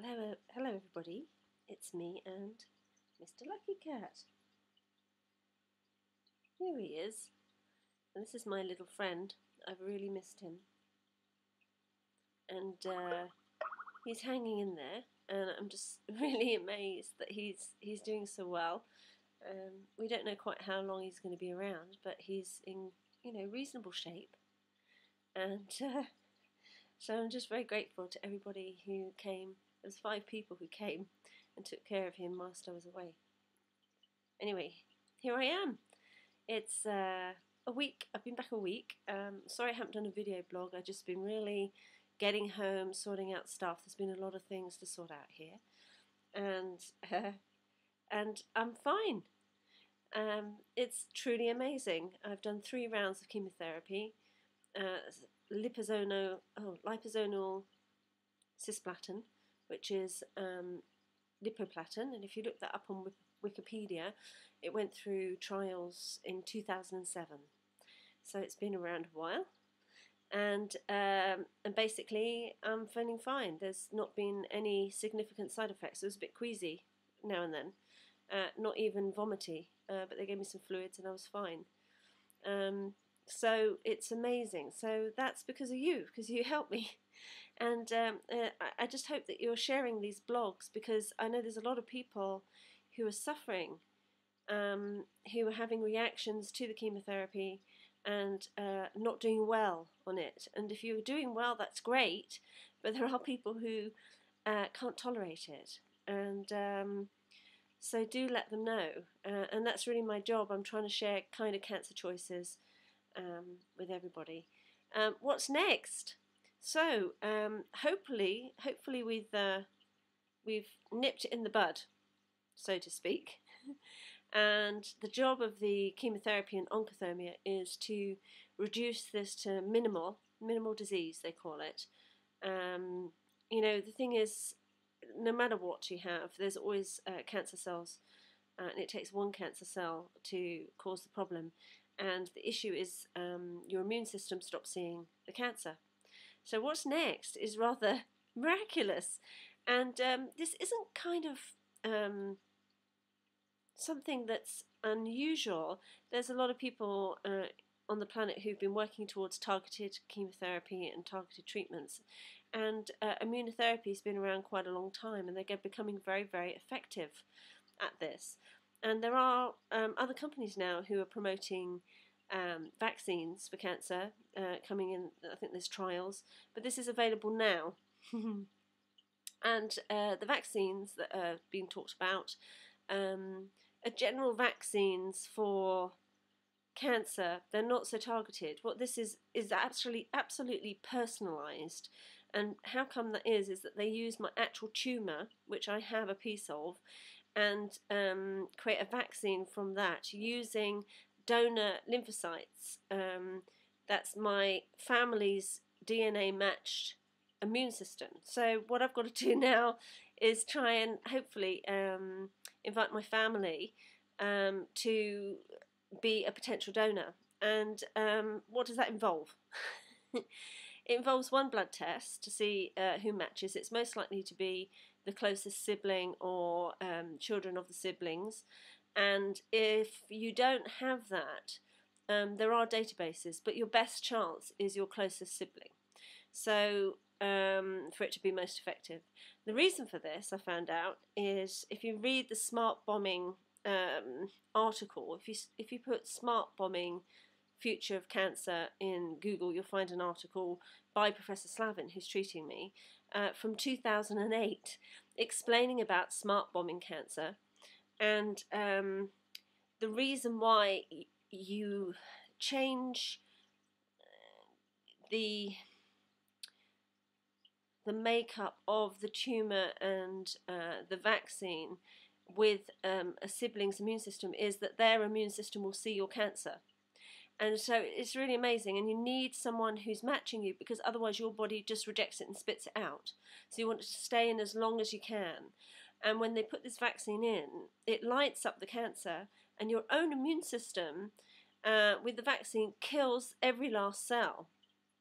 Hello everybody, it's me and Mr. Lucky Cat. Here he is, and this is my little friend. I've really missed him. And he's hanging in there, and I'm just really amazed that he's doing so well. We don't know quite how long he's going to be around, but he's in reasonable shape. And so I'm just very grateful to everybody who came. There was 5 people who came and took care of him whilst I was away. Anyway, here I am. It's a week. I've been back a week. Sorry I haven't done a video blog. I've just been really getting home, sorting out stuff. There's been a lot of things to sort out here, and I'm fine. It's truly amazing. I've done 3 rounds of chemotherapy. Liposomal Cisplatin, which is lipoplatin, and if you look that up on Wikipedia, it went through trials in 2007, so it's been around a while, and basically I'm feeling fine. There's not been any significant side effects. It was a bit queasy now and then, not even vomity, but they gave me some fluids and I was fine. So it's amazing. So that's because of you, because you helped me. And I just hope that you're sharing these blogs, because I know there's a lot of people who are suffering, who are having reactions to the chemotherapy and not doing well on it. And if you're doing well, that's great, but there are people who can't tolerate it. And so do let them know. And that's really my job. I'm trying to share kind of cancer choices with everybody. What's next? So hopefully we've nipped it in the bud, so to speak. And the job of the chemotherapy and oncothermia is to reduce this to minimal disease, they call it. The thing is, no matter what you have, there's always cancer cells, and it takes one cancer cell to cause the problem. And the issue is your immune system stops seeing the cancer. So what's next is rather miraculous. And this isn't kind of something that's unusual. There's a lot of people on the planet who've been working towards targeted chemotherapy and targeted treatments. And immunotherapy has been around quite a long time, and they're becoming very, very effective at this. And there are other companies now who are promoting vaccines for cancer coming in. I think there's trials, but this is available now. And the vaccines that are being talked about are general vaccines for cancer. They're not so targeted. What this is actually absolutely personalised. And how come that is that they use my actual tumour, which I have a piece of, and create a vaccine from that using donor lymphocytes. That's my family's DNA matched immune system. So what I've got to do now is try and hopefully invite my family to be a potential donor. And what does that involve? It involves one blood test to see who matches. It's most likely to be the closest sibling or children of the siblings. And if you don't have that, there are databases, but your best chance is your closest sibling. So for it to be most effective. The reason for this, I found out, is if you read the smart bombing article, if you put smart bombing future of cancer in Google, you'll find an article by Professor Slavin, who's treating me, from 2008, explaining about smart bombing cancer, and the reason why you change the makeup of the tumour and the vaccine with a sibling's immune system is that their immune system will see your cancer. And so it's really amazing, and you need someone who's matching you, because otherwise your body just rejects it and spits it out. So you want it to stay in as long as you can. And when they put this vaccine in, it lights up the cancer, and your own immune system with the vaccine kills every last cell.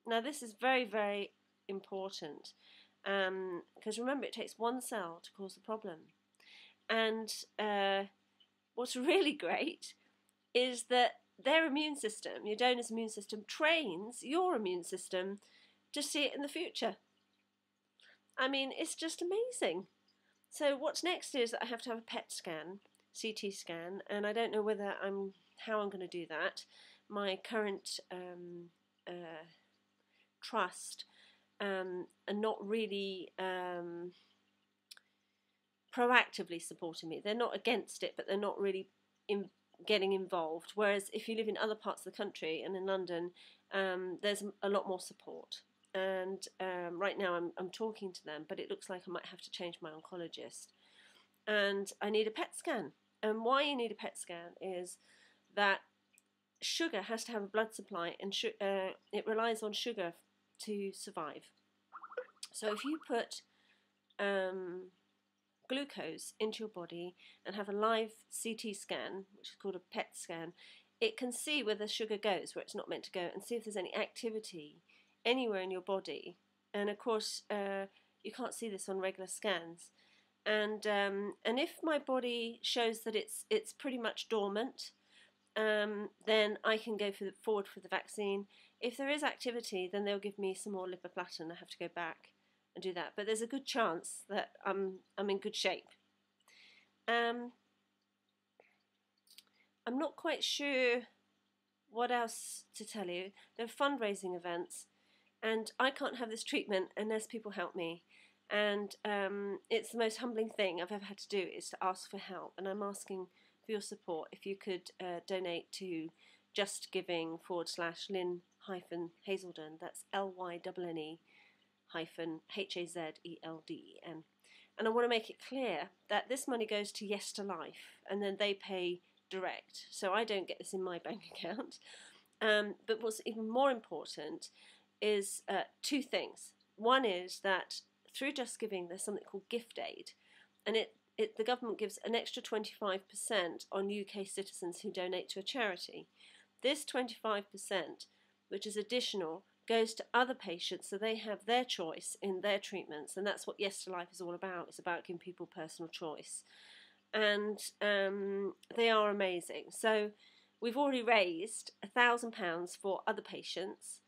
Now this is very, very important. because remember, it takes one cell to cause the problem. And what's really great is that their immune system, your donor's immune system, trains your immune system to see it in the future. I mean, it's just amazing. So what's next is that I have to have a PET scan, CT scan, and I don't know how I'm going to do that. My current trust are not really proactively supporting me. They're not against it, but they're not really getting involved. Whereas if you live in other parts of the country and in London, there's a lot more support. And right now I'm talking to them, but it looks like I might have to change my oncologist. And I need a PET scan. And why you need a PET scan is that sugar has to have a blood supply, and it relies on sugar to survive. So if you put glucose into your body and have a live CT scan, which is called a PET scan, it can see where the sugar goes, where it's not meant to go, and see if there's any activity anywhere in your body. And of course, you can't see this on regular scans. And if my body shows that it's pretty much dormant, then I can go forward for the vaccine. If there is activity, then they'll give me some more lipoplatin. I have to go back and do that. But there's a good chance that I'm in good shape. I'm not quite sure what else to tell you. There are fundraising events, and I can't have this treatment unless people help me. And it's the most humbling thing I've ever had to do, is to ask for help. And I'm asking for your support. If you could donate to justgiving/Lynne-Hazelden, that's LYNNE-HAZELDEN. And I want to make it clear that this money goes to Yes to Life, and then they pay direct. So I don't get this in my bank account. But what's even more important is two things. One is that through Just Giving, there's something called gift aid, and the government gives an extra 25% on UK citizens who donate to a charity. This 25%, which is additional, goes to other patients, so they have their choice in their treatments, and that's what Yes to Life is all about. It's about giving people personal choice, and they are amazing. So we've already raised £1,000 for other patients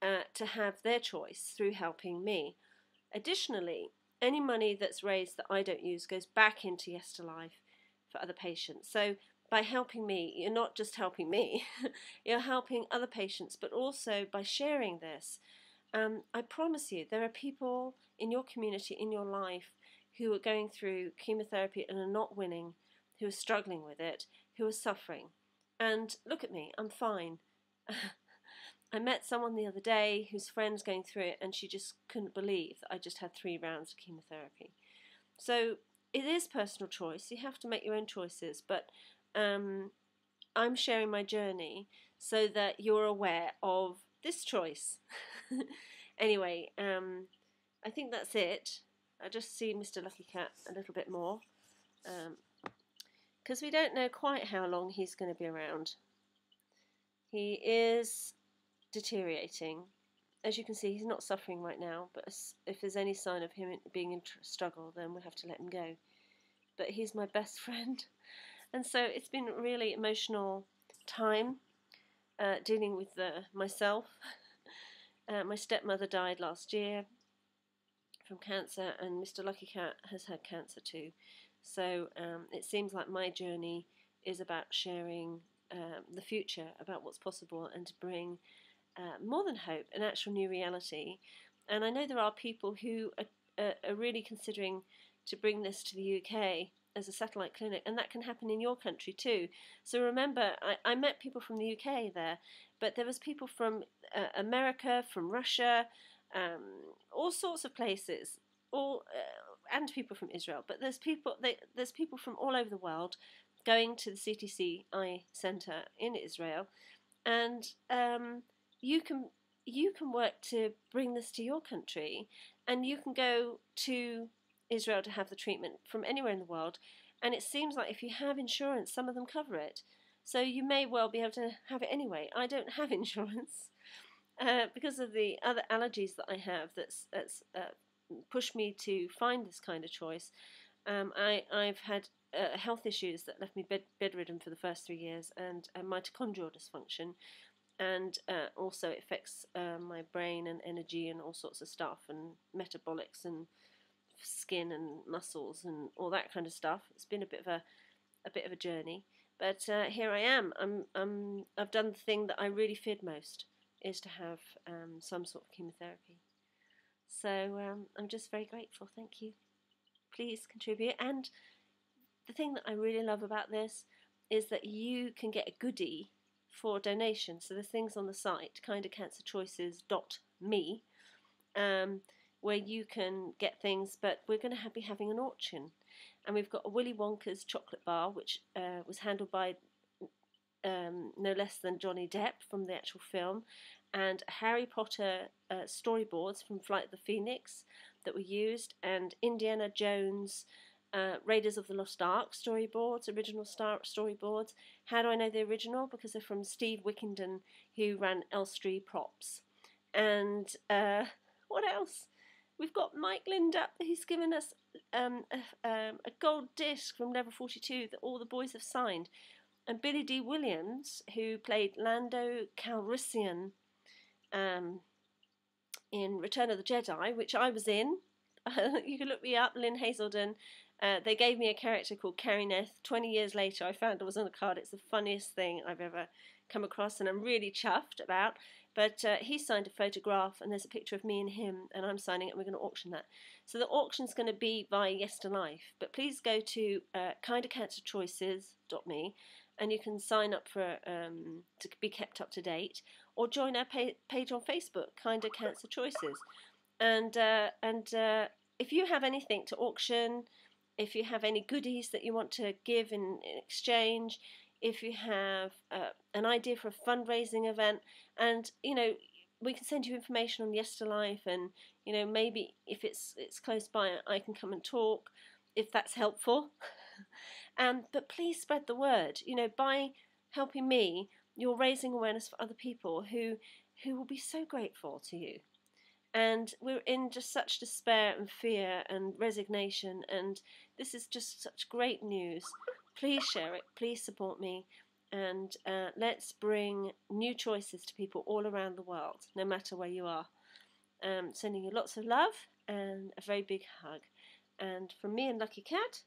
to have their choice through helping me. Additionally, any money that's raised that I don't use goes back into Yes to Life for other patients. So by helping me, you're not just helping me, you're helping other patients, but also by sharing this. I promise you, there are people in your community, in your life, who are going through chemotherapy and are not winning, who are struggling with it, who are suffering. And look at me, I'm fine. I met someone the other day whose friend's going through it, and she just couldn't believe that I just had 3 rounds of chemotherapy. So it is personal choice. You have to make your own choices, but I'm sharing my journey so that you're aware of this choice. Anyway, I think that's it. I just see Mr. Lucky Cat a little bit more, because we don't know quite how long he's going to be around. He is deteriorating. As you can see, he's not suffering right now, but if there's any sign of him being in struggle, then we'll have to let him go. But he's my best friend, and so it's been a really emotional time dealing with myself. My stepmother died last year from cancer, and Mr. Lucky Cat has had cancer too. So it seems like my journey is about sharing the future, about what's possible, and to bring more than hope, an actual new reality. And I know there are people who are really considering to bring this to the UK as a satellite clinic, and that can happen in your country too. So remember, I met people from the UK there, but there was people from America, from Russia, all sorts of places, and people from Israel. But there's people from all over the world going to the CTC Eye Centre in Israel, and you can work to bring this to your country, and you can go to Israel to have the treatment from anywhere in the world. And it seems like if you have insurance, some of them cover it, so you may well be able to have it anyway. I don't have insurance because of the other allergies that I have. That's pushed me to find this kind of choice. I've had health issues that left me bedridden for the first 3 years, and mitochondrial dysfunction, and also it affects my brain and energy and all sorts of stuff, and metabolics and skin and muscles and all that kind of stuff. It's been a bit of a journey, but here I am. I've done the thing that I really feared most, is to have some sort of chemotherapy. So I'm just very grateful. Thank you. Please contribute. And the thing that I really love about this is that you can get a goodie for donation. So the things on the site, kindercancerchoices.me, where you can get things, but we're going to be having an auction. And we've got a Willy Wonkers chocolate bar, which was handled by no less than Johnny Depp from the actual film, and Harry Potter storyboards from Flight of the Phoenix that were used, and Indiana Jones Raiders of the Lost Ark storyboards, original storyboards. How do I know the original? Because they're from Steve Wickenden, who ran Elstree Props. And what else? We've got Mike Lindup, who's given us a gold disc from Level 42 that all the boys have signed. And Billy D. Williams, who played Lando Calrissian in Return of the Jedi, which I was in. You can look me up, Lynne Hazelden. They gave me a character called Carrie Neth. 20 years later, I found it was on a card. It's the funniest thing I've ever come across, and I'm really chuffed about. But he signed a photograph, and there's a picture of me and him, and I'm signing it, and we're going to auction that. So the auction's going to be via Yes to Life. But please go to kindercancerchoices.me, and you can sign up for to be kept up to date, or join our page on Facebook, Kinder Cancer Choices. And if you have anything to auction, if you have any goodies that you want to give in exchange, if you have an idea for a fundraising event, and we can send you information on Yes to Life, and maybe if it's close by, I can come and talk if that's helpful. But please spread the word. By helping me, you're raising awareness for other people who will be so grateful to you. And we're in just such despair and fear and resignation, and this is just such great news. Please share it, please support me, and let's bring new choices to people all around the world, no matter where you are. Sending you lots of love and a very big hug. And from me and Lucky Cat,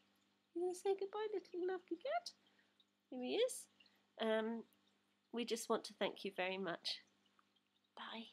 you going to say goodbye, little Lucky Cat? Here he is. We just want to thank you very much. Bye.